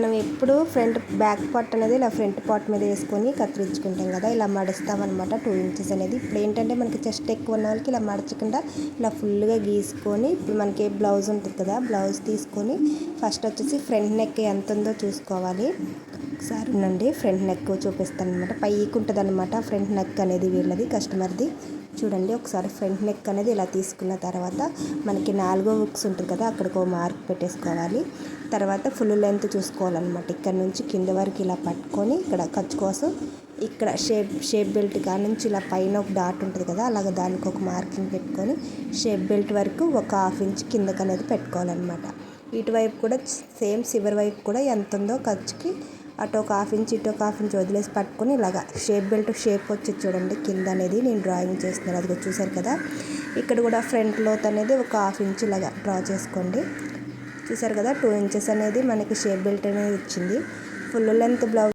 మనం ఎప్పుడు back part అనేది ఇలా ఫ్రంట్ పార్ట్ మీద వేసుకొని కత్తిరించుకుంటాం కదా, ఇలా మడుస్తామన్నమాట 2 ఇంచెస్ అనేది. ఇప్పుడు ఏంటంటే మనకి చెస్ట్ ఎక్కువ ఉన్న వాళ్ళకి ఇలా మడచకుండా ఇలా ఫుల్గా గీసుకొని, ఇప్పుడు మనకి బ్లౌజ్ ఉంటుంది కదా, బ్లౌజ్ తీసుకొని ఫస్ట్ వచ్చేసి ఫ్రంట్ నెక్ ఎంత ఉందో చూసుకోవాలి. ఒకసారి ఉండండి, ఫ్రంట్ నెక్ చూపిస్తాను అనమాట. పైకి ఉంటుంది అనమాట ఫ్రంట్ నెక్ అనేది, వీళ్ళది కస్టమర్ది. చూడండి ఒకసారి ఫ్రంట్ నెక్ అనేది ఇలా తీసుకున్న తర్వాత మనకి 4వ హుక్స్ ఉంటుంది కదా, అక్కడికి ఒక మార్క్ పెట్టేసుకోవాలి. తర్వాత ఫుల్ లెంత్ చూసుకోవాలన్నమాట. ఇక్కడ నుంచి కింద వరకు ఇలా పట్టుకొని ఇక్కడ ఖర్చు కోసం ఇక్కడ షేప్ బెల్ట్ కాడ నుంచి ఇలా పైన ఒక డాట్ ఉంటుంది కదా, అలాగ దానికి ఒక మార్కింగ్ పెట్టుకొని షేప్ బెల్ట్ వరకు ఒక 1/2 ఇంచ్ కిందకి అనేది పెట్టుకోవాలన్నమాట. ఇటువైపు కూడా సేమ్ చివరి వైపు కూడా ఎంత ఉందో ఖర్చుకి అటు ఒక 1/2 ఇంచ్ ఇటు ఒక 1/2 ఇంచ్ వదిలేసి పట్టుకొని ఇలాగా షేప్ బెల్ట్ షేప్ వచ్చి చూడండి కింద అనేది నేను డ్రాయింగ్ చేస్తున్నాను, అది చూసారు కదా. ఇక్కడ కూడా ఫ్రంట్ లోత్ అనేది ఒక 1/2 ఇంచ్ ఇలాగా డ్రా చేసుకోండి. చూసారు కదా 2 ఇంచెస్ అనేది మనకి షేప్ బెల్ట్ అనేది వచ్చింది. Full length blouse